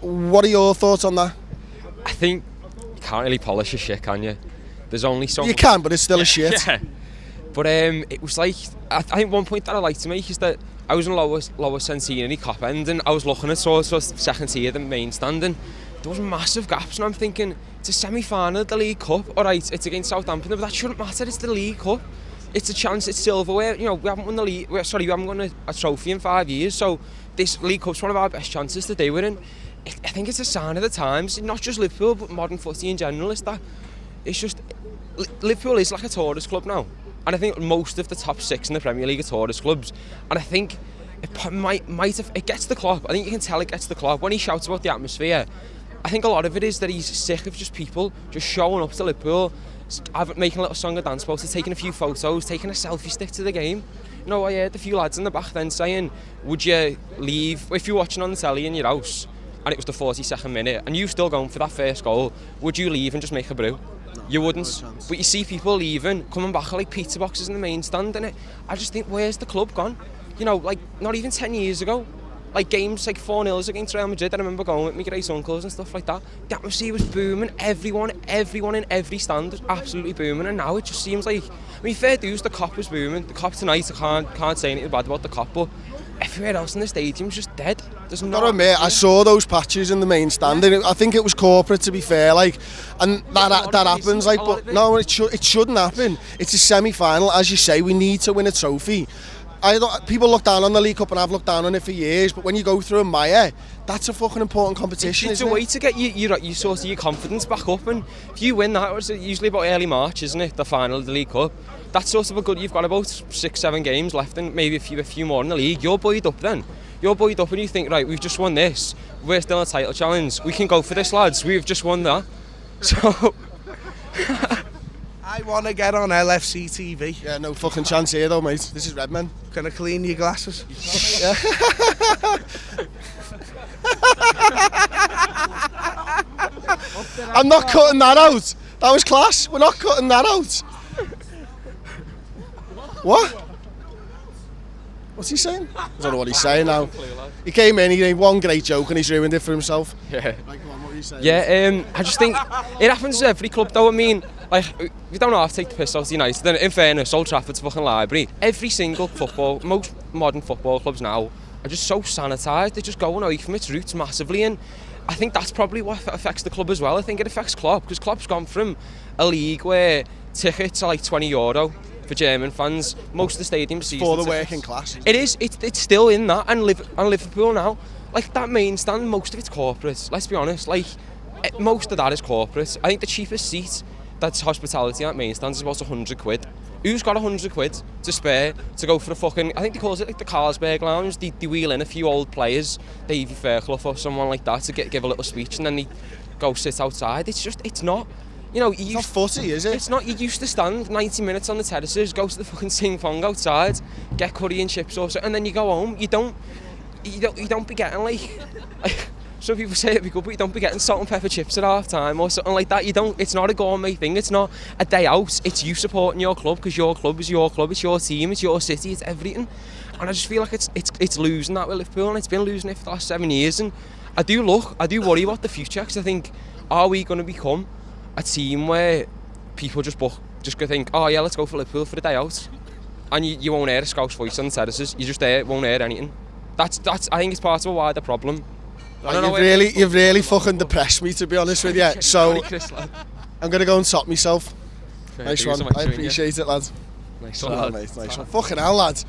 What are your thoughts on that? I think you can't really polish a shit, can you? There's only so You can, but it's still a shit. Yeah. But it was like, I think one point that I like to make is that I was in lower Centenary Cop End, and I was looking at sort of second tier, the main stand, and there was massive gaps, and I'm thinking, it's a semi-final of the League Cup, alright, it's against Southampton, but that shouldn't matter, it's the League Cup. It's a chance, it's silverware, you know, we haven't won the league, we haven't won a trophy in 5 years, so this League Cup's one of our best chances to do it, and I think it's a sign of the times, not just Liverpool, but modern footy in general, is that it's just, Liverpool is like a tourist club now, and I think most of the top 6 in the Premier League are tourist clubs, and I think it gets the Klopp. I think you can tell it gets the Klopp when he shouts about the atmosphere. I think a lot of it is that he's sick of just people just showing up to Liverpool, making a little song and dance poster, taking a few photos, taking a selfie stick to the game. You know, I heard a few lads in the back then saying, would you leave, if you're watching on the telly in your house and it was the 42nd minute and you still going for that first goal, would you leave and just make a brew? No, you wouldn't. No, but you see people leaving, coming back like pizza boxes in the main stand, and I just think, where's the club gone? You know, like, not even 10 years ago, like games like 4-0 against Real Madrid, I remember going with my great uncles and stuff like that. The atmosphere was booming, everyone in every stand was absolutely booming, and now it just seems like, I mean, fair dues, the Kop was booming. The Kop tonight, I can't say anything bad about the Kop, but everywhere else in the stadium's just dead. There's no. Gotta admit, I saw those patches in the main stand, and I think it was corporate, to be fair, like, and that happens, like, but no, it shouldn't happen. It's a semi-final, as you say, we need to win a trophy. People look down on the League Cup, and I've looked down on it for years, but when you go through a mire, that's a fucking important competition, it's a way to get you sort of your confidence back up, and if you win that, it's usually about early March, isn't it, the final of the League Cup. That's sort of a good, you've got about 6-7 games left and maybe a few more in the league. You're buoyed up then. You're buoyed up and you think, right, we've just won this, we're still in a title challenge, we can go for this, lads, we've just won that. So I want to get on LFC TV. Yeah, no fucking chance here though, mate. This is Redmen. Can I clean your glasses? I'm not cutting that out. That was class. We're not cutting that out. What? What's he saying? I don't know what he's saying now. He came in, he made one great joke and he's ruined it for himself. Yeah. Right, come on, what are you saying? Yeah, I just think it happens to every club though. I mean, like, we don't have to take the piss out of United. Then, in fairness, Old Trafford's fucking library. Every single football, most modern football clubs now are just so sanitised. They're just going away from its roots massively, and I think that's probably what affects the club as well. I think it affects Klopp, because Klopp's gone from a league where tickets are like €20 for German fans. Most of the stadiums see for the working class. It is. It's still in that, and Liverpool now, like that main stand, most of it's corporate. Let's be honest. Like most of that is corporate. I think the cheapest seat that's hospitality at main stand is about £100. Who's got £100 to spare to go for the fucking, I think they call it like the Carlsberg Lounge. They wheel in a few old players, Davy Fairclough or someone like that, to give a little speech, and then they go sit outside. It's not. You know, it's not footy, is it? It's not. You used to stand 90 minutes on the terraces, go to the fucking Sing Fong outside, get curry and chips or something, and then you go home. You don't be getting like some people say it'd be good, but you don't be getting salt and pepper chips at half time or something like that. It's not a gourmet thing. It's not a day out. It's you supporting your club, because your club is your club. It's your team. It's your city. It's everything. And I just feel like it's losing that with Liverpool, and it's been losing it for the last 7 years. And I do worry about the future, because I think, are we going to become a team where people just go think, oh yeah, let's go for Liverpool for the day out, and you won't hear a Scouse voice on the terraces. You just won't hear anything. That's I think it's part of a wider problem. You've really fucking depressed me, to be honest with you. So I'm gonna go and top myself. Nice one. I appreciate it, lads. Nice one, mate. Nice one. Fucking hell, lads.